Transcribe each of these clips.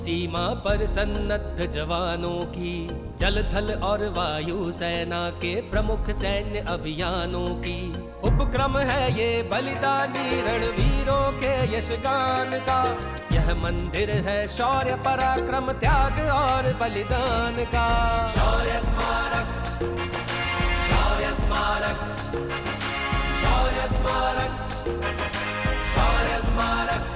सीमा पर सन्नद्ध जवानों की, जल थल और वायु सेना के प्रमुख सैन्य अभियानों की उपक्रम है ये बलिदानी रणवीरों के यशगान का। यह मंदिर है शौर्य पराक्रम त्याग और बलिदान का। शौर्य स्मारक, शौर्य स्मारक, शौर्य स्मारक, शौर्य स्मारक।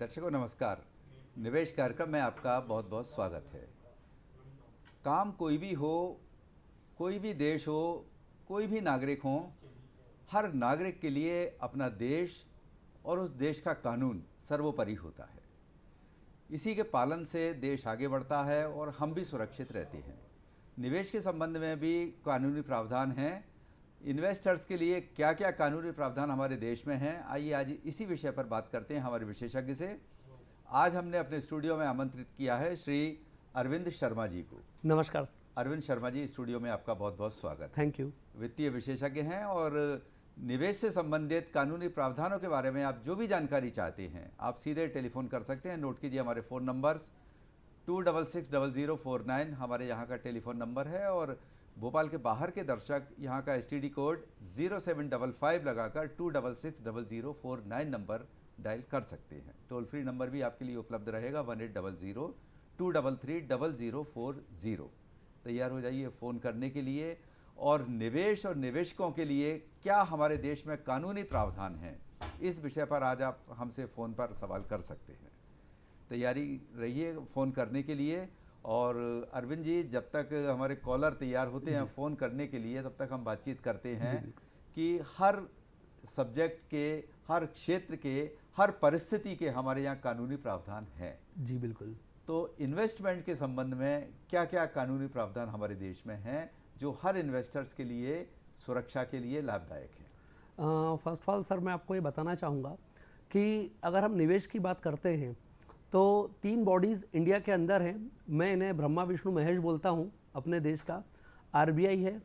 दर्शकों नमस्कार। निवेश कार्यक्रम में आपका बहुत बहुत स्वागत है। काम कोई भी हो, कोई भी देश हो, कोई भी नागरिक हो, हर नागरिक के लिए अपना देश और उस देश का कानून सर्वोपरि होता है। इसी के पालन से देश आगे बढ़ता है और हम भी सुरक्षित रहते हैं। निवेश के संबंध में भी कानूनी प्रावधान हैं। इन्वेस्टर्स के लिए क्या क्या कानूनी प्रावधान हमारे देश में हैं, आइए आज इसी विषय पर बात करते हैं हमारे विशेषज्ञ से। आज हमने अपने स्टूडियो में आमंत्रित किया है श्री अरविंद शर्मा जी को। नमस्कार अरविंद शर्मा जी, स्टूडियो में आपका बहुत बहुत स्वागत है। Thank you. वित्तीय विशेषज्ञ हैं और निवेश से संबंधित कानूनी प्रावधानों के बारे में आप जो भी जानकारी चाहते हैं आप सीधे टेलीफोन कर सकते हैं। नोट कीजिए हमारे फ़ोन नंबर्स 26600049 हमारे यहाँ का टेलीफोन नंबर है, और भोपाल के बाहर के दर्शक यहाँ का STD कोड 0755 लगाकर 26600049 नंबर डायल कर सकते हैं। टोल फ्री नंबर भी आपके लिए उपलब्ध रहेगा 1800-233-0040। तैयार हो जाइए फ़ोन करने के लिए। और निवेश और निवेशकों के लिए क्या हमारे देश में कानूनी प्रावधान हैं, इस विषय पर आज आप हमसे फ़ोन पर सवाल कर सकते हैं। तैयारी रहिए फ़ोन करने के लिए। और अरविंद जी, जब तक हमारे कॉलर तैयार होते हैं फ़ोन करने के लिए, तब तक हम बातचीत करते हैं कि हर सब्जेक्ट के, हर क्षेत्र के, हर परिस्थिति के हमारे यहाँ कानूनी प्रावधान हैं। जी बिल्कुल। तो इन्वेस्टमेंट के संबंध में क्या क्या कानूनी प्रावधान हमारे देश में हैं जो हर इन्वेस्टर्स के लिए, सुरक्षा के लिए लाभदायक है? फर्स्ट ऑफ ऑल सर, मैं आपको ये बताना चाहूँगा कि अगर हम निवेश की बात करते हैं तो 3 बॉडीज़ इंडिया के अंदर हैं। मैं इन्हें ब्रह्मा विष्णु महेश बोलता हूँ अपने देश का। RBI है,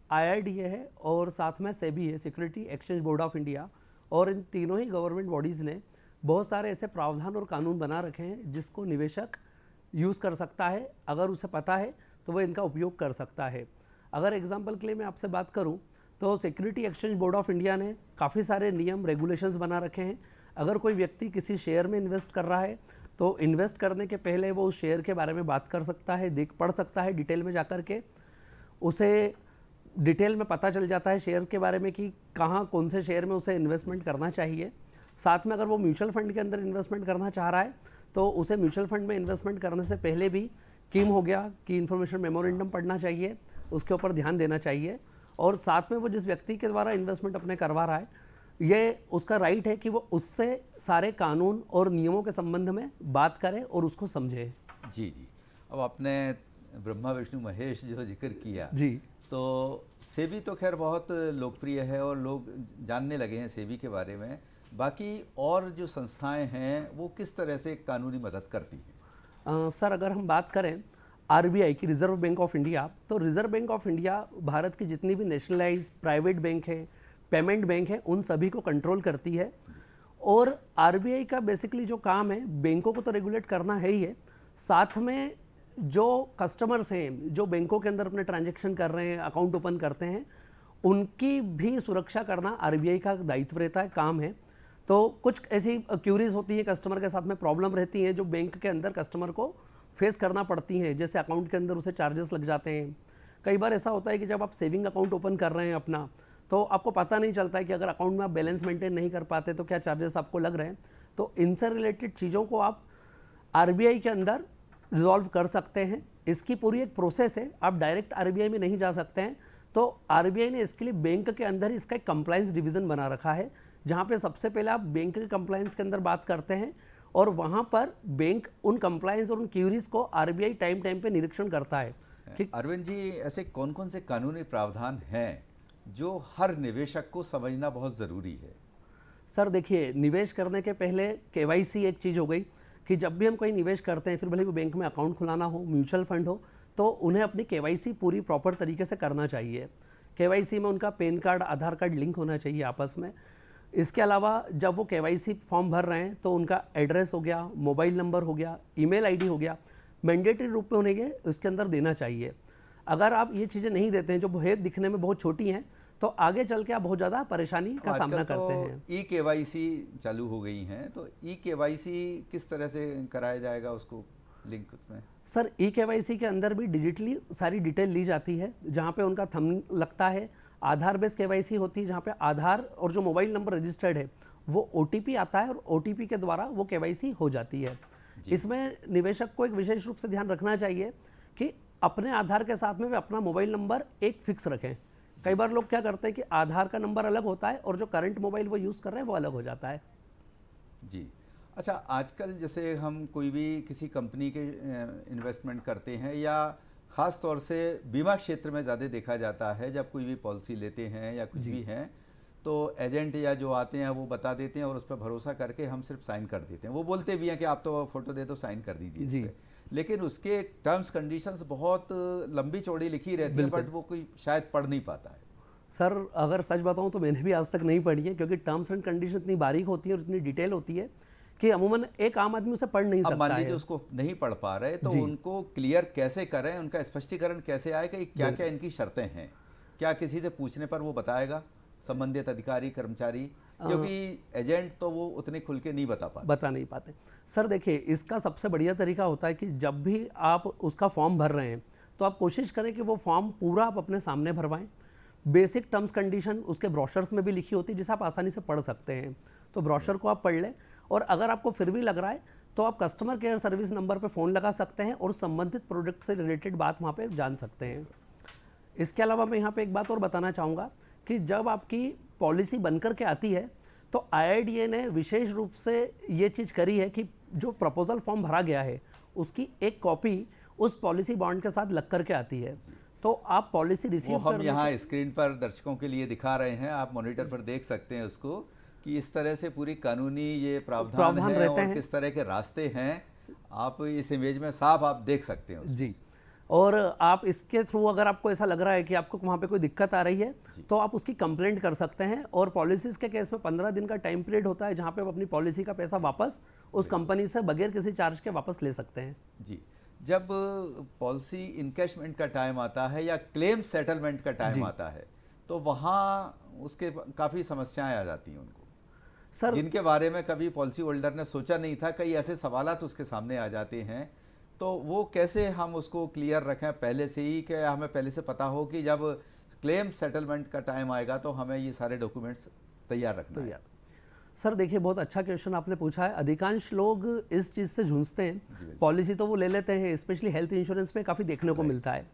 IRDA है और साथ में सेबी है, security exchange board of India. और इन तीनों ही गवर्नमेंट बॉडीज़ ने बहुत सारे ऐसे प्रावधान और कानून बना रखे हैं जिसको निवेशक यूज़ कर सकता है। अगर उसे पता है तो वह इनका उपयोग कर सकता है। अगर एग्जाम्पल के लिए मैं आपसे बात करूँ तो security exchange board of India ने काफ़ी सारे नियम रेगुलेशंस बना रखे हैं। अगर कोई व्यक्ति किसी शेयर में इन्वेस्ट कर रहा है तो इन्वेस्ट करने के पहले वो उस शेयर के बारे में बात कर सकता है, पढ़ सकता है डिटेल में जाकर के। उसे डिटेल में पता चल जाता है शेयर के बारे में कि कहाँ कौन से शेयर में उसे इन्वेस्टमेंट करना चाहिए। साथ में अगर वो म्यूचुअल फंड के अंदर इन्वेस्टमेंट करना चाह रहा है तो उसे म्यूचुअल फंड में इन्वेस्टमेंट करने से पहले भी किम हो गया कि इन्फॉर्मेशन मेमोरेंडम पढ़ना चाहिए, उसके ऊपर ध्यान देना चाहिए। और साथ में वो जिस व्यक्ति के द्वारा इन्वेस्टमेंट अपने करवा रहा है, ये उसका राइट है कि वो उससे सारे कानून और नियमों के संबंध में बात करे और उसको समझे। जी जी। अब आपने ब्रह्मा विष्णु महेश जो जिक्र किया जी, तो सेबी तो खैर बहुत लोकप्रिय है और लोग जानने लगे हैं सेबी के बारे में। बाकी और जो संस्थाएं हैं वो किस तरह से कानूनी मदद करती हैं? सर, अगर हम बात करें RBI की, रिजर्व बैंक ऑफ इंडिया, तो reserve bank of India Bharat की जितनी भी नेशनलाइज प्राइवेट बैंक है, पेमेंट बैंक है, उन सभी को कंट्रोल करती है। और RBI का बेसिकली जो काम है, बैंकों को तो रेगुलेट करना है ही है, साथ में जो कस्टमर्स हैं जो बैंकों के अंदर अपने ट्रांजैक्शन कर रहे हैं, अकाउंट ओपन करते हैं, उनकी भी सुरक्षा करना RBI का दायित्व रहता है, काम है। तो कुछ ऐसी क्यूरीज होती है, कस्टमर के साथ में प्रॉब्लम रहती है जो बैंक के अंदर कस्टमर को फेस करना पड़ती हैं। जैसे अकाउंट के अंदर उसे चार्जेस लग जाते हैं। कई बार ऐसा होता है कि जब आप सेविंग अकाउंट ओपन कर रहे हैं अपना, तो आपको पता नहीं चलता है कि अगर अकाउंट में आप बैलेंस मेंटेन नहीं कर पाते तो क्या चार्जेस आपको लग रहे हैं। तो इनसे रिलेटेड चीज़ों को आप आरबीआई के अंदर रिजॉल्व कर सकते हैं। इसकी पूरी एक प्रोसेस है, आप डायरेक्ट आरबीआई में नहीं जा सकते हैं। तो आरबीआई ने इसके लिए बैंक के अंदर इसका एक कंप्लायंस डिवीज़न बना रखा है, जहाँ पे सबसे पहले आप बैंक के कंप्लायंस के अंदर बात करते हैं और वहाँ पर बैंक उन कंप्लायंस और उन क्यूरीज को आरबीआई टाइम टाइम पे निरीक्षण करता है कि अरविंद जी, ऐसे कौन कौन से कानूनी प्रावधान हैं जो हर निवेशक को समझना बहुत ज़रूरी है? सर देखिए, निवेश करने के पहले केवाईसी एक चीज़ हो गई कि जब भी हम कोई निवेश करते हैं, फिर भले वो बैंक में अकाउंट खुलाना हो, म्यूचुअल फंड हो, तो उन्हें अपनी केवाईसी पूरी प्रॉपर तरीके से करना चाहिए। केवाईसी में उनका पैन कार्ड, आधार कार्ड लिंक होना चाहिए आपस में। इसके अलावा जब वो केवाईसी फॉर्म भर रहे हैं तो उनका एड्रेस हो गया, मोबाइल नंबर हो गया, ईमेल आईडी हो गया, मैंडेटरी रूप में उन्हें ये उसके अंदर देना चाहिए। अगर आप ये चीज़ें नहीं देते हैं, जो भेद दिखने में बहुत छोटी हैं, तो आगे चल के आप बहुत ज़्यादा परेशानी का सामना करते हैं। ई केवाईसी चालू हो गई हैं, तो ई केवाईसी किस तरह से कराया जाएगा उसको लिंक उसमें? सर ई केवाईसी के अंदर भी डिजिटली सारी डिटेल ली जाती है, जहाँ पे उनका थंब लगता है। आधार बेस्ड केवाईसी होती है, जहाँ पे आधार और जो मोबाइल नंबर रजिस्टर्ड है वो ओटीपी आता है और ओटीपी के द्वारा वो केवाईसी हो जाती है। इसमें निवेशक को एक विशेष रूप से ध्यान रखना चाहिए कि अपने आधार के साथ में वे अपना मोबाइल नंबर एक फिक्स रखें। कई बार लोग क्या करते हैं कि आधार का नंबर अलग होता है और जो करंट मोबाइल वो यूज़ कर रहे हैं वो अलग हो जाता है। जी। अच्छा, आजकल जैसे हम कोई भी किसी कंपनी के इन्वेस्टमेंट करते हैं, या ख़ास तौर से बीमा क्षेत्र में ज़्यादा देखा जाता है, जब कोई भी पॉलिसी लेते हैं या कुछ भी हैं, तो एजेंट या जो आते हैं वो बता देते हैं और उस पर भरोसा करके हम सिर्फ साइन कर देते हैं। वो बोलते भी हैं कि आप तो फ़ोटो दे दो, साइन कर दीजिए इस पे। लेकिन उसके टर्म्स कंडीशंस बहुत लंबी चौड़ी लिखी रहती है, बट वो कोई शायद पढ़ नहीं पाता है। सर अगर सच बताऊं तो मैंने भी आज तक नहीं पढ़ी है, क्योंकि टर्म्स एंड कंडीशन इतनी बारीक होती है और इतनी डिटेल होती है कि अमूमन एक आम आदमी उसे पढ़ नहीं सकता है। अब मान लीजिए उसको नहीं पढ़ पा रहे, तो उनको क्लियर कैसे करें, उनका स्पष्टीकरण कैसे आए कि क्या क्या इनकी शर्तें हैं? क्या किसी से पूछने पर वो बताएगा, संबंधित अधिकारी, कर्मचारी? क्योंकि एजेंट तो वो उतने खुल के नहीं बता नहीं पाते। सर देखिए, इसका सबसे बढ़िया तरीका होता है कि जब भी आप उसका फॉर्म भर रहे हैं तो आप कोशिश करें कि वो फॉर्म पूरा आप अपने सामने भरवाएं। बेसिक टर्म्स कंडीशन उसके ब्रोशर्स में भी लिखी होती है, जिसे आप आसानी से पढ़ सकते हैं। तो ब्रोशर को आप पढ़ लें, और अगर आपको फिर भी लग रहा है तो आप कस्टमर केयर सर्विस नंबर पर फ़ोन लगा सकते हैं और संबंधित प्रोडक्ट से रिलेटेड बात वहाँ पर जान सकते हैं। इसके अलावा मैं यहाँ पर एक बात और बताना चाहूँगा कि जब आपकी पॉलिसी बनकर के आती है तो आईआईडीए ने विशेष रूप से ये चीज़ करी है कि जो प्रपोजल फॉर्म भरा गया है उसकी एक कॉपी उस पॉलिसी बॉन्ड के साथ लग करके आती है। तो आप पॉलिसी रिसीव हम यहाँ स्क्रीन पर दर्शकों के लिए दिखा रहे हैं, आप मॉनिटर पर देख सकते हैं उसको, कि इस तरह से पूरी कानूनी ये प्रावधान है और किस तरह के रास्ते हैं, आप इस इमेज में साफ आप देख सकते हैं जी। और आप इसके थ्रू अगर आपको ऐसा लग रहा है कि आपको वहाँ पे कोई दिक्कत आ रही है तो आप उसकी कंप्लेंट कर सकते हैं। और पॉलिसीज़ के केस में 15 दिन का टाइम पीरियड होता है, जहाँ पे आप अपनी पॉलिसी का पैसा वापस उस कंपनी से बगैर किसी चार्ज के वापस ले सकते हैं। जी। जब पॉलिसी इनकैशमेंट का टाइम आता है या क्लेम सेटलमेंट का टाइम आता है, तो वहाँ उसके काफ़ी समस्याएं आ जाती हैं उनको, सर, जिनके बारे में कभी पॉलिसी होल्डर ने सोचा नहीं था। कई ऐसे सवालात उसके सामने आ जाते हैं, तो वो कैसे हम उसको क्लियर रखें पहले से ही, कि हमें पहले से पता हो कि जब क्लेम सेटलमेंट का टाइम आएगा तो हमें ये सारे डॉक्यूमेंट्स तैयार रखना है। सर देखिए, बहुत अच्छा क्वेश्चन आपने पूछा है। अधिकांश लोग इस चीज़ से जूझते हैं। पॉलिसी तो वो ले लेते हैं, स्पेशली हेल्थ इंश्योरेंस में काफ़ी देखने को मिलता है।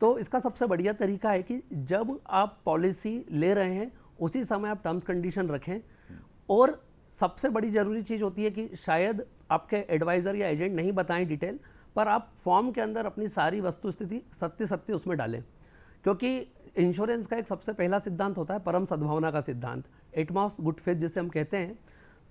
तो इसका सबसे बढ़िया तरीका है कि जब आप पॉलिसी ले रहे हैं उसी समय आप टर्म्स कंडीशन रखें। और सबसे बड़ी ज़रूरी चीज़ होती है कि शायद आपके एडवाइज़र या एजेंट नहीं बताएं डिटेल, पर आप फॉर्म के अंदर अपनी सारी वस्तु स्थिति सत्य उसमें डालें। क्योंकि इंश्योरेंस का एक सबसे पहला सिद्धांत होता है परम सद्भावना का सिद्धांत, एटमॉस गुड फेथ जिसे हम कहते हैं।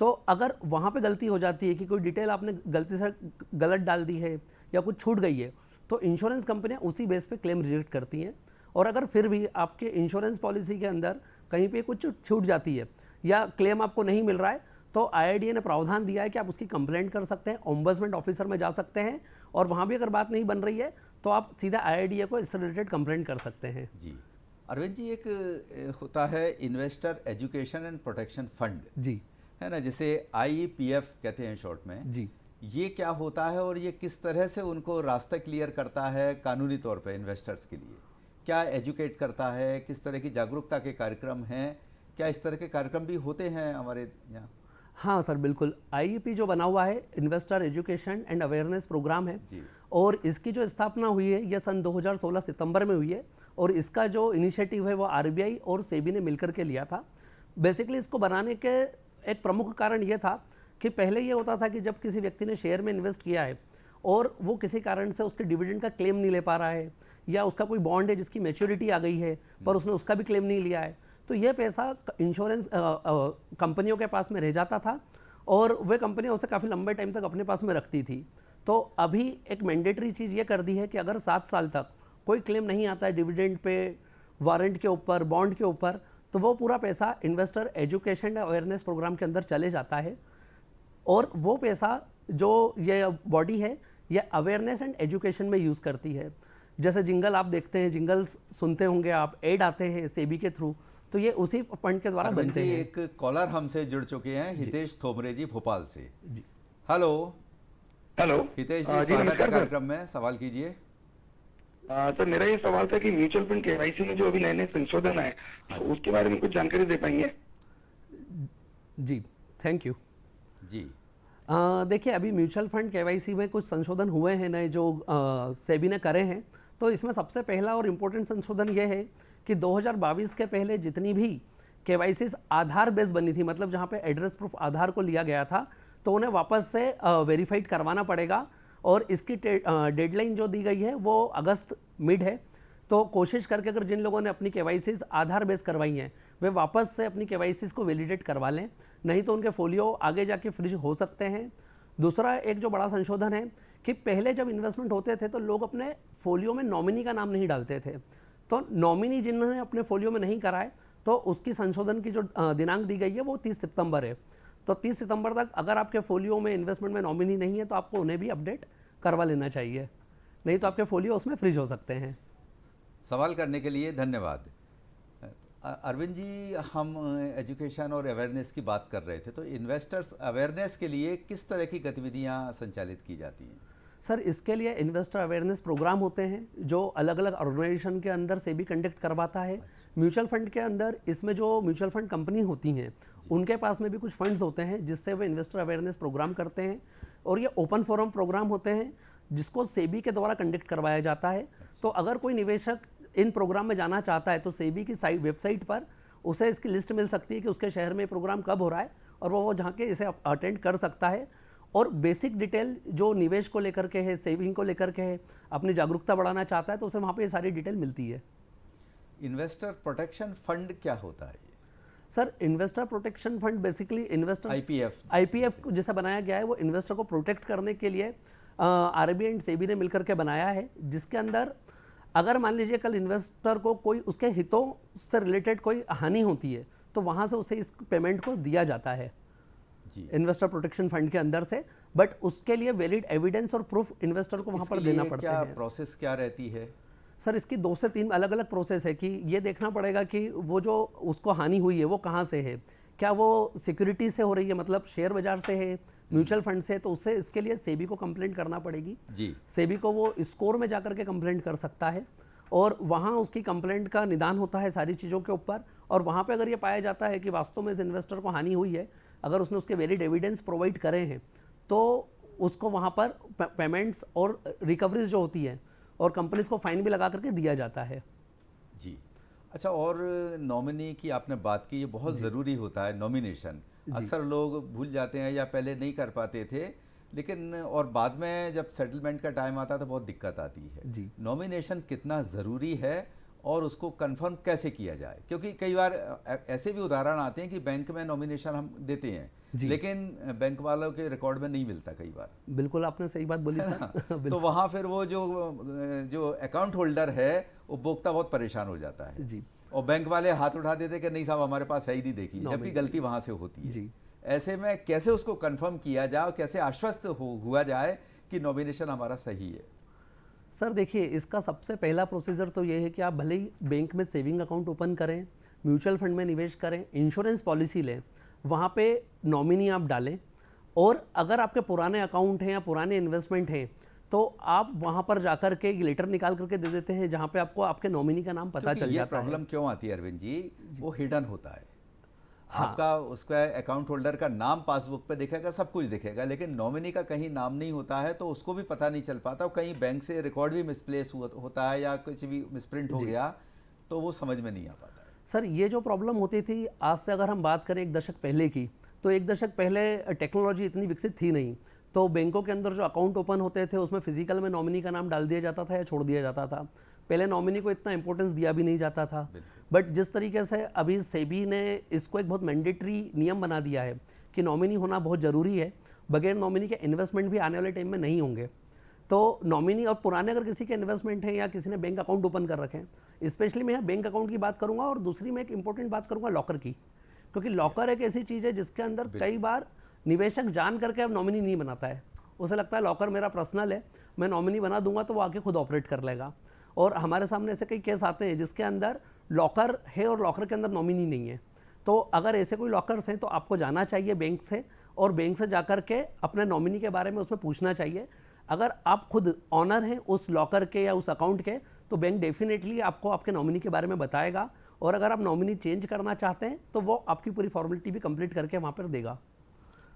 तो अगर वहाँ पे गलती हो जाती है कि कोई डिटेल आपने गलती से गलत डाल दी है या कुछ छूट गई है, तो इंश्योरेंस कंपनियाँ उसी बेस पे क्लेम रिजेक्ट करती हैं। और अगर फिर भी आपके इंश्योरेंस पॉलिसी के अंदर कहीं पे कुछ छूट जाती है या क्लेम आपको नहीं मिल रहा है, तो आईआईडीए ने प्रावधान दिया है कि आप उसकी कंप्लेंट कर सकते हैं, ओम्बड्समैन ऑफिसर में जा सकते हैं, और वहाँ भी अगर बात नहीं बन रही है तो आप सीधा आईआईडीए को इससे रिलेटेड कंप्लेंट कर सकते हैं। जी। अरविंद जी, एक होता है investor education and protection fund, जी, है ना, जिसे आईईपीएफ कहते हैं शॉर्ट में। जी, ये क्या होता है और ये किस तरह से उनको रास्ता क्लियर करता है कानूनी तौर पे इन्वेस्टर्स के लिए? क्या एजुकेट करता है, किस तरह की जागरूकता के कार्यक्रम हैं, क्या इस तरह के कार्यक्रम भी होते हैं हमारे यहाँ? हाँ सर, बिल्कुल। आईईपी जो बना हुआ है, investor education and awareness program है, जी। और इसकी जो स्थापना हुई है यह सन 2016 सितंबर में हुई है, और इसका जो इनिशिएटिव है वो आरबीआई और सेबी ने मिलकर के लिया था। बेसिकली इसको बनाने के एक प्रमुख कारण ये था कि पहले ये होता था कि जब किसी व्यक्ति ने शेयर में इन्वेस्ट किया है और वो किसी कारण से उसके डिविडेंड का क्लेम नहीं ले पा रहा है, या उसका कोई बॉन्ड है जिसकी मैच्योरिटी आ गई है पर उसने उसका भी क्लेम नहीं लिया है, तो यह पैसा इंश्योरेंस कंपनियों के पास में रह जाता था और वे कंपनियां उसे काफ़ी लंबे टाइम तक अपने पास में रखती थी। तो अभी एक मैंडेटरी चीज़ ये कर दी है कि अगर 7 साल तक कोई क्लेम नहीं आता है डिविडेंड पे, वारंट के ऊपर, बॉन्ड के ऊपर, तो वो पूरा पैसा इन्वेस्टर एजुकेशन अवेयरनेस प्रोग्राम के अंदर चले जाता है, और वो पैसा जो ये बॉडी है ये अवेयरनेस एंड एजुकेशन में यूज़ करती है। जैसे जिंगल आप देखते हैं, जिंगल्स सुनते होंगे आप, ऐड आते हैं सेबी के थ्रू, तो ये उसी फंड के द्वारा अरविंद बनते जी, हैं। एक कॉलर हमसे जुड़ चुके हैं, हितेश थोमरे जी भोपाल से। Hello hello. हितेश जी, जी स्वागत है नमस्कार सर। कार्यक्रम में, सवाल कीजिए। सर मेरा ये सवाल था कि म्यूचुअल फंड केवाईसी में जो अभी नए नए संशोधन है उसके बारे में कुछ जानकारी दे पाएंगे? जी, थैंक यू। जी। देखिए, अभी म्यूचुअल फंड केवाईसी में कुछ संशोधन हुए हैं नए जो सेबी ने करे हैं। तो इसमें सबसे पहला और इम्पोर्टेंट संशोधन ये है कि 2022 के पहले जितनी भी केवाईसी आधार बेस बनी थी, मतलब जहाँ पे एड्रेस प्रूफ आधार को लिया गया था, तो उन्हें वापस से वेरीफाइड करवाना पड़ेगा, और इसकी डेडलाइन जो दी गई है वो अगस्त मिड है। तो कोशिश करके अगर जिन लोगों ने अपनी केवाईसीज आधार बेस करवाई हैं वे वापस से अपनी केवाईसीज को वैलिडेट करवा लें, नहीं तो उनके फोलियो आगे जाके फ्रीज हो सकते हैं। दूसरा एक जो बड़ा संशोधन है कि पहले जब इन्वेस्टमेंट होते थे तो लोग अपने फोलियो में नॉमिनी का नाम नहीं डालते थे, तो नॉमिनी जिन्होंने अपने फोलियो में नहीं कराए तो उसकी संशोधन की जो दिनांक दी गई है वो 30 सितंबर है। तो 30 सितंबर तक अगर आपके फोलियो में इन्वेस्टमेंट में नॉमिनी नहीं है तो आपको उन्हें भी अपडेट करवा लेना चाहिए, नहीं तो आपके फोलियो उसमें फ्रीज हो सकते हैं। सवाल करने के लिए धन्यवाद। अरविंद जी, हम एजुकेशन और अवेयरनेस की बात कर रहे थे, तो इन्वेस्टर्स अवेयरनेस के लिए किस तरह की गतिविधियां संचालित की जाती हैं? सर, इसके लिए इन्वेस्टर अवेयरनेस प्रोग्राम होते हैं जो अलग अलग ऑर्गेनाइजेशन के अंदर से भी कंडक्ट करवाता है। म्यूचुअल फंड के अंदर इसमें जो म्यूचुअल फंड कंपनी होती हैं उनके पास में भी कुछ फंड्स होते हैं जिससे वे इन्वेस्टर अवेयरनेस प्रोग्राम करते हैं, और ये ओपन फोरम प्रोग्राम होते हैं जिसको सेबी के द्वारा कंडक्ट करवाया जाता है। तो अगर कोई निवेशक इन प्रोग्राम में जाना चाहता है तो सेबी की वेबसाइट पर उसे इसकी लिस्ट मिल सकती है कि उसके शहर में प्रोग्राम कब हो रहा है, और वो जहाँ के इसे अटेंड कर सकता है। और बेसिक डिटेल जो निवेश को लेकर के है, सेविंग को लेकर के है, अपनी जागरूकता बढ़ाना चाहता है तो उसे वहाँ पे ये सारी डिटेल मिलती है। इन्वेस्टर प्रोटेक्शन फंड क्या होता है? Sir, investor protection fund basically investor IPF जैसा बनाया गया है, वो इन्वेस्टर को प्रोटेक्ट करने के लिए आरबीआई एंड सेबी ने मिलकर के बनाया है, जिसके अंदर अगर मान लीजिए कल इन्वेस्टर को कोई उसके हितों से रिलेटेड कोई हानि होती है तो वहाँ से उसे इस पेमेंट को दिया जाता है इन्वेस्टर प्रोटेक्शन फंड के अंदर से, बट उसके लिए वैलिड एविडेंस और प्रूफ इन्वेस्टर को वहाँ पर देना पड़ता है। प्रोसेस क्या रहती है? सर, इसकी 2 से 3 अलग अलग प्रोसेस है कि ये देखना पड़ेगा कि वो जो उसको हानि हुई है वो कहाँ से है, क्या वो सिक्योरिटी से हो रही है, मतलब शेयर बाजार से है, म्यूचुअल फंड से, तो उससे इसके लिए सेबी को कंप्लेंट करना पड़ेगी जी। सेबी को वो स्कोर में जाकर के कंप्लेंट कर सकता है, और वहाँ उसकी कंप्लेंट का निदान होता है सारी चीज़ों के ऊपर, और वहाँ पे अगर ये पाया जाता है कि वास्तव में इस इन्वेस्टर को हानि हुई है, अगर उसने उसके वैलिड एविडेंस प्रोवाइड करे हैं तो उसको वहाँ पर पेमेंट्स और रिकवरीज जो होती है और कंपनीज को फाइन भी लगा करके दिया जाता है। जी। अच्छा, और नॉमिनी की आपने बात की, ये बहुत ज़रूरी होता है नॉमिनेशन। अक्सर लोग भूल जाते हैं या पहले नहीं कर पाते थे, लेकिन और बाद में जब सेटलमेंट का टाइम आता है तो बहुत दिक्कत आती है जी। नॉमिनेशन कितना ज़रूरी है और उसको कंफर्म कैसे किया जाए? क्योंकि कई बार ऐसे भी उदाहरण आते हैं कि बैंक में नॉमिनेशन हम देते हैं लेकिन बैंक वालों के रिकॉर्ड में नहीं मिलता कई बार। बिल्कुल, आपने सही बात बोली सर। तो वहाँ फिर वो जो अकाउंट होल्डर है उपभोक्ता बहुत परेशान हो जाता है जी। और बैंक वाले हाथ उठा देते कि नहीं साहब हमारे पास है ही नहीं, देखी, जबकि गलती वहाँ से होती है जी। ऐसे में कैसे उसको कंफर्म किया जाए और कैसे आश्वस्त हुआ जाए कि नॉमिनेशन हमारा सही है? सर देखिए, इसका सबसे पहला प्रोसीजर तो ये है कि आप भले ही बैंक में सेविंग अकाउंट ओपन करें, म्यूचुअल फंड में निवेश करें, इंश्योरेंस पॉलिसी लें, वहाँ पे नॉमिनी आप डालें, और अगर आपके पुराने अकाउंट हैं या पुराने इन्वेस्टमेंट हैं तो आप वहाँ पर जाकर के एक लेटर निकाल करके दे देते हैं जहाँ पे आपको आपके नॉमिनी का नाम पता क्योंकि चल ये जाता है। प्रॉब्लम क्यों आती है अरविंद जी, वो हिडन होता है। हाँ। आपका उसका अकाउंट होल्डर का नाम पासबुक पे दिखेगा, सब कुछ दिखेगा, लेकिन नॉमिनी का कहीं नाम नहीं होता है तो उसको भी पता नहीं चल पाता। कहीं बैंक से रिकॉर्ड भी मिसप्लेस होता है या कुछ भी मिसप्रिंट हो गया तो वो समझ में नहीं आ पाता है। सर ये जो प्रॉब्लम होती थी, आज से अगर हम बात करें 1 दशक पहले की, तो 1 दशक पहले टेक्नोलॉजी इतनी विकसित थी नहीं, तो बैंकों के अंदर जो अकाउंट ओपन होते थे उसमें फिजिकल में नॉमिनी का नाम डाल दिया जाता था या छोड़ दिया जाता था। पहले नॉमिनी को इतना इंपॉर्टेंस दिया भी नहीं जाता था, बट जिस तरीके से अभी सेबी ने इसको एक बहुत मैंडेटरी नियम बना दिया है कि नॉमिनी होना बहुत ज़रूरी है, बगैर नॉमिनी के इन्वेस्टमेंट भी आने वाले टाइम में नहीं होंगे। तो नॉमिनी और पुराने अगर किसी के इन्वेस्टमेंट हैं या किसी ने बैंक अकाउंट ओपन कर रखे हैं, स्पेशली मैं यहाँ बैंक अकाउंट की बात करूँगा, और दूसरी मैं एक इंपॉर्टेंट बात करूँगा लॉकर की, क्योंकि लॉकर एक ऐसी चीज़ है जिसके अंदर कई बार निवेशक जान करके अब नॉमिनी नहीं बनाता है। उसे लगता है लॉकर मेरा पर्सनल है, मैं नॉमिनी बना दूंगा तो वो आके खुद ऑपरेट कर लेगा। और हमारे सामने ऐसे कई केस आते हैं जिसके अंदर लॉकर है और लॉकर के अंदर नॉमिनी नहीं है। तो अगर ऐसे कोई लॉकर्स हैं तो आपको जाना चाहिए बैंक से, और बैंक से जाकर के अपने नॉमिनी के बारे में उसमें पूछना चाहिए। अगर आप खुद ऑनर हैं उस लॉकर के या उस अकाउंट के, तो बैंक डेफिनेटली आपको आपके नॉमिनी के बारे में बताएगा, और अगर आप नॉमिनी चेंज करना चाहते हैं तो वो आपकी पूरी फॉर्मेलिटी भी कंप्लीट करके वहाँ पर देगा।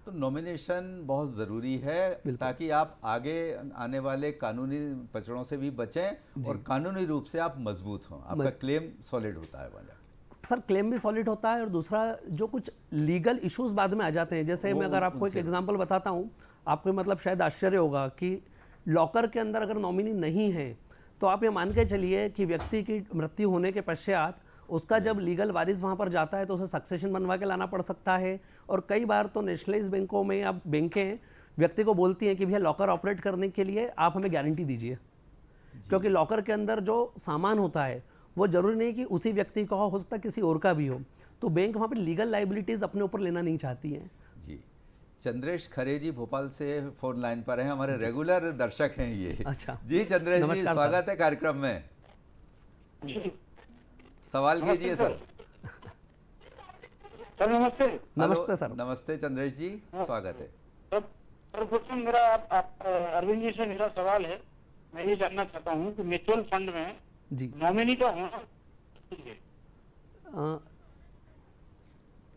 तो नॉमिनेशन बहुत ज़रूरी है ताकि आप आगे आने वाले कानूनी पचड़ों से भी बचें और कानूनी रूप से आप मजबूत हों, आपका क्लेम सॉलिड होता है वाला। सर क्लेम भी सॉलिड होता है, और दूसरा जो कुछ लीगल इश्यूज बाद में आ जाते हैं, जैसे मैं अगर आपको एक एग्जांपल बताता हूँ, आपको मतलब शायद आश्चर्य होगा कि लॉकर के अंदर अगर नॉमिनी नहीं है तो आप ये मान के चलिए कि व्यक्ति की मृत्यु होने के पश्चात उसका जब लीगल वारिस वहाँ पर जाता है तो उसे सक्सेशन बनवा के लाना पड़ सकता है। और कई बार तो नेशनलाइज बैंकों में या बैंकें व्यक्ति को बोलती हैं कि भैया लॉकर ऑपरेट करने के लिए आप हमें गारंटी दीजिए, क्योंकि लॉकर के अंदर जो सामान होता है वो जरूरी नहीं कि उसी व्यक्ति का हो सकता है किसी और का भी हो, तो बैंक वहाँ पर लीगल लाइबिलिटीज़ अपने ऊपर लेना नहीं चाहती हैं। जी, चंद्रेश खरे जी भोपाल से फोन लाइन पर हैं, हमारे रेगुलर दर्शक हैं ये। अच्छा जी चंद्रेश जी, स्वागत है कार्यक्रम में। सवाल कीजिए सर। सर नमस्ते। नमस्ते सर। नमस्ते चंद्रेश जी, स्वागत है। सर मेरा अरविंद जी से मेरा सवाल है, मैं ये जानना चाहता हूँ कि म्यूचुअल फंड में जी नॉमिनी का होना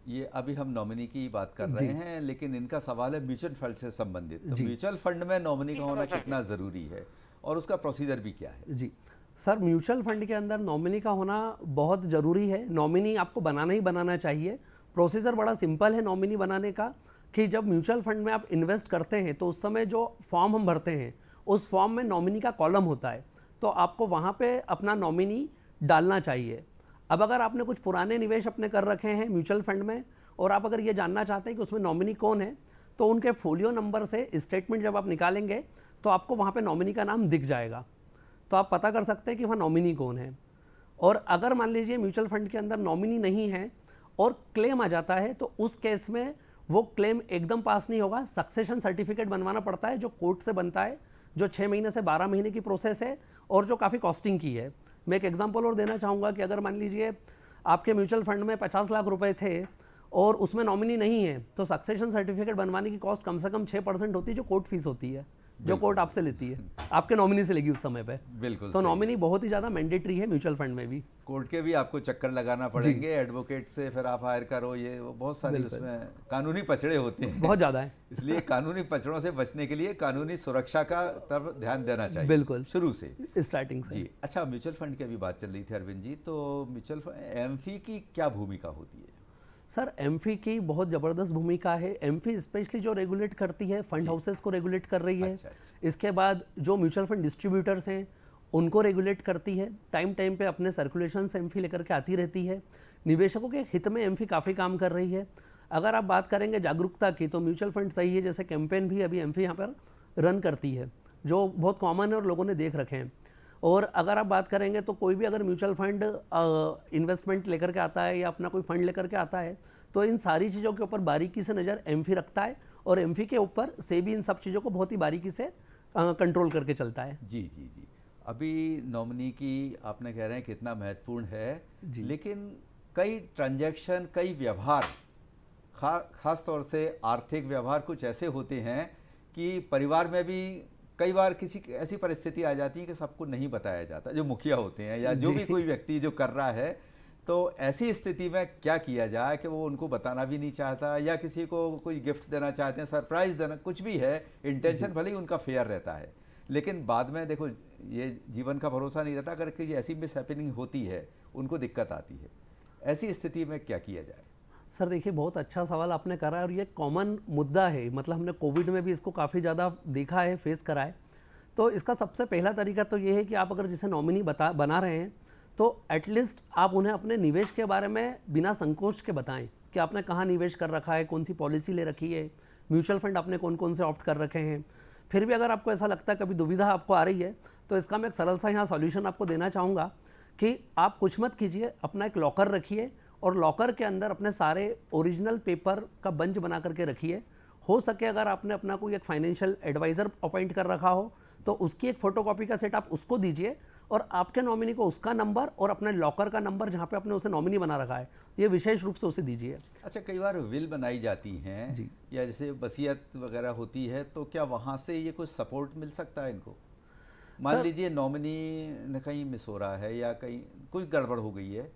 ये अभी हम नॉमिनी की बात कर रहे हैं, लेकिन इनका सवाल है म्यूचुअल फंड से संबंधित। तो म्यूचुअल फंड में नॉमिनी का होना कितना ज़रूरी है और उसका प्रोसीजर भी क्या है? जी सर, म्यूचुअल फंड के अंदर नॉमिनी का होना बहुत ज़रूरी है। नॉमिनी आपको बनाना ही बनाना चाहिए। प्रोसीजर बड़ा सिंपल है नॉमिनी बनाने का, कि जब म्यूचुअल फंड में आप इन्वेस्ट करते हैं तो उस समय जो फॉर्म हम भरते हैं उस फॉर्म में नॉमिनी का कॉलम होता है, तो आपको वहाँ पे अपना नॉमिनी डालना चाहिए। अब अगर आपने कुछ पुराने निवेश अपने कर रखे हैं म्यूचुअल फंड में और आप अगर ये जानना चाहते हैं कि उसमें नॉमिनी कौन है, तो उनके फोलियो नंबर से स्टेटमेंट जब आप निकालेंगे तो आपको वहाँ पे नॉमिनी का नाम दिख जाएगा, तो आप पता कर सकते हैं कि वहाँ नॉमिनी कौन है। और अगर मान लीजिए म्यूचुअल फंड के अंदर नॉमिनी नहीं है और क्लेम आ जाता है, तो उस केस में वो क्लेम एकदम पास नहीं होगा। सक्सेशन सर्टिफिकेट बनवाना पड़ता है जो कोर्ट से बनता है, जो 6 महीने से 12 महीने की प्रोसेस है और जो काफ़ी कॉस्टिंग की है। मैं एक एग्जांपल और देना चाहूँगा कि अगर मान लीजिए आपके म्यूचुअल फंड में 50 लाख रुपए थे और उसमें नॉमिनी नहीं है, तो सक्सेशन सर्टिफिकेट बनवाने की कॉस्ट कम से कम 6% होती है, जो कोर्ट फीस होती है, जो कोर्ट आपसे लेती है, आपके नॉमिनी से लेगी उस समय पे। बिल्कुल। तो नॉमिनी बहुत ही ज़्यादा मैंडेटरी है म्यूचुअल फंड में भी। कोर्ट के भी आपको चक्कर लगाना पड़ेंगे, एडवोकेट से फिर आप हायर करो, ये वो बहुत सारे उसमें कानूनी पचड़े होते हैं, बहुत ज़्यादा है। इसलिए कानूनी पचड़ों से बचने के लिए कानूनी सुरक्षा का तरफ ध्यान देना चाहिए बिल्कुल शुरू से, स्टार्टिंग से। जी। अच्छा, म्यूचुअल फंड की अभी बात चल रही थी अरविंद जी, तो म्यूचुअल फंड एमफी की क्या भूमिका होती है? सर एमफी की बहुत ज़बरदस्त भूमिका है। एमफी स्पेशली जो रेगुलेट करती है फंड हाउसेस को रेगुलेट कर रही है। अच्छा। इसके बाद जो म्यूचुअल फंड डिस्ट्रीब्यूटर्स हैं उनको रेगुलेट करती है। टाइम टाइम पे अपने सर्कुलेशन से एमफी लेकर के आती रहती है। निवेशकों के हित में एमफी काफ़ी काम कर रही है। अगर आप बात करेंगे जागरूकता की, तो म्यूचुअल फंड सही है जैसे कैंपेन भी अभी एमफी यहाँ पर रन करती है, जो बहुत कॉमन है और लोगों ने देख रखे हैं। और अगर आप बात करेंगे तो कोई भी अगर म्यूचुअल फंड इन्वेस्टमेंट लेकर के आता है या अपना कोई फंड लेकर के आता है, तो इन सारी चीज़ों के ऊपर बारीकी से नज़र एमफी रखता है और एमफी के ऊपर से भी इन सब चीज़ों को बहुत ही बारीकी से कंट्रोल करके चलता है। जी जी जी। अभी नॉमिनी की आपने कह रहे हैं कितना महत्वपूर्ण है, लेकिन कई ट्रांजैक्शन, कई व्यवहार, खास तौर से आर्थिक व्यवहार कुछ ऐसे होते हैं कि परिवार में भी कई बार किसी ऐसी परिस्थिति आ जाती है कि सबको नहीं बताया जाता, जो मुखिया होते हैं या जो भी कोई व्यक्ति जो कर रहा है, तो ऐसी स्थिति में क्या किया जाए कि वो उनको बताना भी नहीं चाहता या किसी को कोई गिफ्ट देना चाहते हैं, सरप्राइज देना, कुछ भी है, इंटेंशन भले ही उनका फेयर रहता है, लेकिन बाद में देखो ये जीवन का भरोसा नहीं रहता, अगर कोई ऐसी मिस हैपनिंग होती है उनको दिक्कत आती है, ऐसी स्थिति में क्या किया जाए? सर देखिए, बहुत अच्छा सवाल आपने करा है और ये कॉमन मुद्दा है, मतलब हमने कोविड में भी इसको काफ़ी ज़्यादा देखा है, फेस करा है। तो इसका सबसे पहला तरीका तो ये है कि आप अगर जिसे नॉमिनी बना रहे हैं तो एटलीस्ट आप उन्हें अपने निवेश के बारे में बिना संकोच के बताएं कि आपने कहाँ निवेश कर रखा है, कौन सी पॉलिसी ले रखी है, म्यूचुअल फंड आपने कौन कौन से ऑप्ट कर रखे हैं। फिर भी अगर आपको ऐसा लगता है कभी दुविधा आपको आ रही है तो इसका मैं एक सरल सा यहाँ सॉल्यूशन आपको देना चाहूँगा कि आप कुछ मत कीजिए, अपना एक लॉकर रखिए और लॉकर के अंदर अपने सारे ओरिजिनल पेपर का बंच बना करके रखिए। हो सके अगर आपने अपना कोई एक फाइनेंशियल एडवाइज़र अपॉइंट कर रखा हो तो उसकी एक फ़ोटोकॉपी का सेट आप उसको दीजिए और आपके नॉमिनी को उसका नंबर और अपने लॉकर का नंबर जहाँ पे आपने उसे नॉमिनी बना रखा है ये विशेष रूप से उसे दीजिए। अच्छा, कई बार विल बनाई जाती हैं जी। या जैसे वसीयत वगैरह होती है, तो क्या वहाँ से ये कुछ सपोर्ट मिल सकता है इनको? मान लीजिए नॉमिनी ने कहीं मिस हो रहा है या कहीं कोई गड़बड़ हो गई है,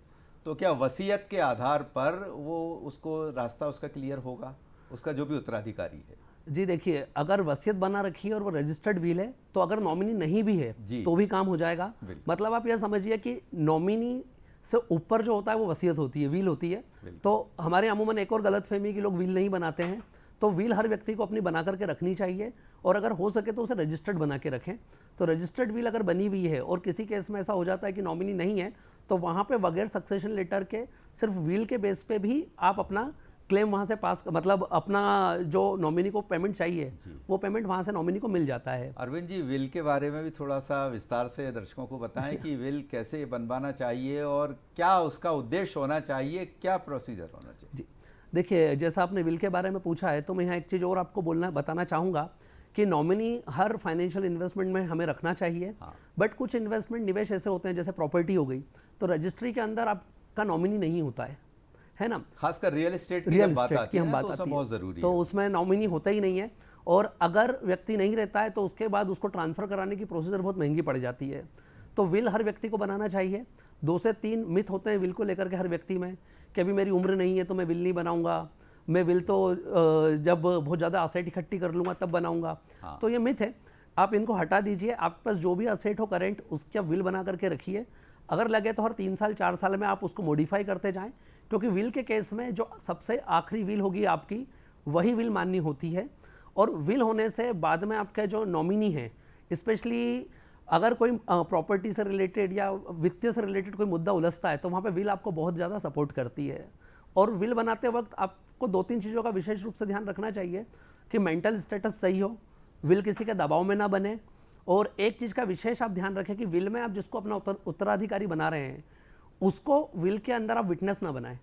तो क्या वसीयत के आधार पर वो उसको रास्ता उसका क्लियर होगा, उसका जो भी उत्तराधिकारी है? जी देखिए, अगर वसीयत बना रखी है और वो रजिस्टर्ड विल है तो अगर नॉमिनी नहीं भी है तो भी काम हो जाएगा। मतलब आप यह समझिए कि नॉमिनी से ऊपर जो होता है वो वसीयत होती है, विल होती है। तो हमारे अमूमन एक और गलतफहमी कि लोग विल नहीं बनाते हैं, तो विल हर व्यक्ति को अपनी बना करके रखनी चाहिए और अगर हो सके तो उसे रजिस्टर्ड बना के रखें। तो रजिस्टर्ड विल अगर बनी हुई है और किसी केस में ऐसा हो जाता है कि नॉमिनी नहीं है तो वहाँ पे बगैर सक्सेशन लेटर के सिर्फ विल के बेस पे भी आप अपना क्लेम वहाँ से पास, मतलब अपना जो नॉमिनी को पेमेंट चाहिए वो पेमेंट वहाँ से नॉमिनी को मिल जाता है। अरविंद जी, विल के बारे में भी थोड़ा सा विस्तार से दर्शकों को बताएं कि विल कैसे बनवाना चाहिए और क्या उसका उद्देश्य होना चाहिए, क्या प्रोसीजर होना चाहिए? जी देखिए, जैसा आपने विल के बारे में पूछा है तो मैं यहाँ एक चीज़ और आपको बताना चाहूँगा कि नॉमिनी हर फाइनेंशियल इन्वेस्टमेंट में हमें रखना चाहिए। बट कुछ इन्वेस्टमेंट निवेश ऐसे होते हैं जैसे प्रॉपर्टी हो गई, तो रजिस्ट्री के अंदर आपका नॉमिनी नहीं होता है ना, खासकर रियल एस्टेट की बात आती है तो उसमें बहुत ज़रूरी है, तो उसमें नॉमिनी होता ही नहीं है। और अगर व्यक्ति नहीं रहता है तो उसके बाद उसको ट्रांसफ़र कराने की प्रोसीजर बहुत महंगी पड़ जाती है। तो विल हर व्यक्ति को बनाना चाहिए। 2 से 3 मिथ होते हैं विल को लेकर के हर व्यक्ति में कि अभी मेरी उम्र नहीं है तो मैं विल नहीं बनाऊंगा, मैं विल तो जब बहुत ज़्यादा असेट इकट्ठी कर लूँगा तब बनाऊंगा। तो ये मिथ है, आप इनको हटा दीजिए। आपके पास जो भी असेट हो करेंट उसका विल बना करके रखिए। अगर लगे तो हर 3 साल 4 साल में आप उसको मॉडिफाई करते जाएं, क्योंकि विल के केस में जो सबसे आखिरी विल होगी आपकी वही विल माननी होती है। और विल होने से बाद में आपके जो नॉमिनी है, स्पेशली अगर कोई प्रॉपर्टी से रिलेटेड या वित्तीय से रिलेटेड कोई मुद्दा उलझता है तो वहाँ पे विल आपको बहुत ज़्यादा सपोर्ट करती है। और विल बनाते वक्त आपको 2-3 चीज़ों का विशेष रूप से ध्यान रखना चाहिए कि मेंटल स्टेटस सही हो, विल किसी के दबाव में ना बने, और एक चीज़ का विशेष आप ध्यान रखें कि विल में आप जिसको अपना उत्तराधिकारी बना रहे हैं उसको विल के अंदर आप विटनेस ना बनाएं,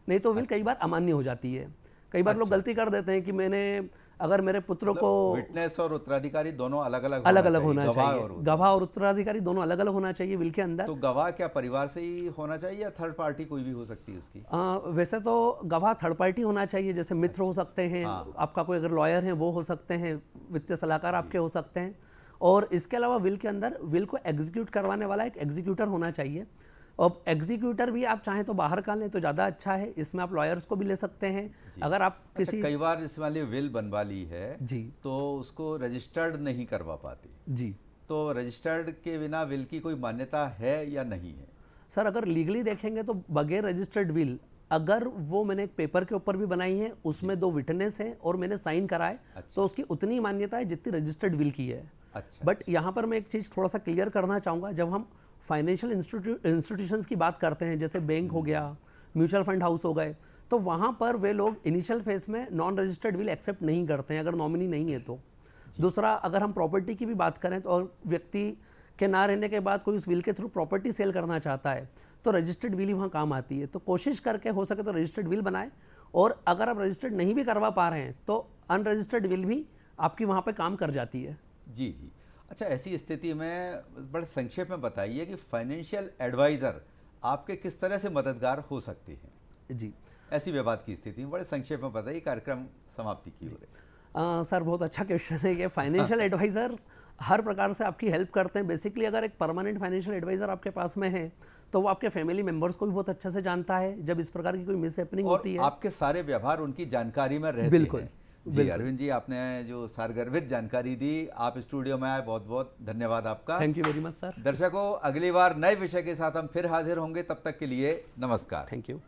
नहीं तो विल कई बार अमान्य हो जाती है। कई बार लोग गलती कर देते हैं कि मैंने अगर मेरे पुत्र को विटनेस और उत्तराधिकारी दोनों अलग अलग होना चाहिए, गवाह और उत्तराधिकारी दोनों अलग अलग होना चाहिए विल के अंदर। तो गवाह क्या परिवार से ही होना चाहिए या थर्ड पार्टी कोई भी हो सकती है उसकी? वैसे तो गवाह थर्ड पार्टी होना चाहिए, जैसे मित्र हो सकते हैं, आपका कोई अगर लॉयर है वो हो सकते हैं, वित्तीय सलाहकार आपके हो सकते हैं। और इसके अलावा विल के अंदर विल को एग्जीक्यूट करवाने वाला एक एग्जीक्यूटर होना चाहिए। अब एग्जीक्यूटर भी आप चाहें तो बाहर का लें तो ज़्यादा अच्छा है, इसमें आप लॉयर्स को भी ले सकते हैं। अगर आप किसी कई बार इस वाली विल बनवा ली है जी तो उसको रजिस्टर्ड नहीं करवा पाते जी, तो रजिस्टर्ड के बिना विल की कोई मान्यता है या नहीं है? सर अगर लीगली देखेंगे तो बगैर रजिस्टर्ड विल अगर वो मैंने एक पेपर के ऊपर भी बनाई है, उसमें 2 विटनेस हैं और मैंने साइन कराए, तो उसकी उतनी मान्यता है जितनी रजिस्टर्ड विल की है। बट यहाँ पर मैं एक चीज़ थोड़ा सा क्लियर करना चाहूँगा, जब हम फाइनेंशियल इंस्टीट्यूशंस की बात करते हैं जैसे बैंक हो गया, म्यूचुअल फंड हाउस हो गए, तो वहाँ पर वे लोग इनिशियल फेज में नॉन रजिस्टर्ड विल एक्सेप्ट नहीं करते हैं अगर नॉमिनी नहीं है तो। दूसरा, अगर हम प्रॉपर्टी की भी बात करें तो और व्यक्ति के ना रहने के बाद कोई उस विल के थ्रू प्रॉपर्टी सेल करना चाहता है तो रजिस्टर्ड विल ही वहाँ काम आती है। तो कोशिश करके हो सके तो रजिस्टर्ड विल बनाएं, और अगर आप रजिस्टर्ड नहीं भी करवा पा रहे हैं तो अनरजिस्टर्ड विल भी आपकी वहाँ पर काम कर जाती है। जी जी। अच्छा, ऐसी स्थिति में बड़े संक्षेप में बताइए कि फाइनेंशियल एडवाइज़र आपके किस तरह से मददगार हो सकते हैं? जी, ऐसी विवाद की स्थिति में बड़े संक्षेप में बताइए, कार्यक्रम समाप्ति की ओर है। सर बहुत अच्छा क्वेश्चन है ये। फाइनेंशियल एडवाइज़र हर प्रकार से आपकी हेल्प करते हैं। बेसिकली अगर एक परमानेंट फाइनेंशियल एडवाइज़र आपके पास में है तो वो आपके फैमिली मेंबर्स को भी बहुत अच्छे से जानता है। जब इस प्रकार की कोई मिस हैपनिंग और होती है, आपके सारे व्यवहार उनकी जानकारी में रहते बिल्कुल, हैं। जी अरविंद जी, आपने जो सारगर्भित जानकारी दी, आप स्टूडियो में आए, बहुत बहुत धन्यवाद आपका। Thank you very much sir. दर्शकों, अगली बार नए विषय के साथ हम फिर हाजिर होंगे, तब तक के लिए नमस्कार। Thank you.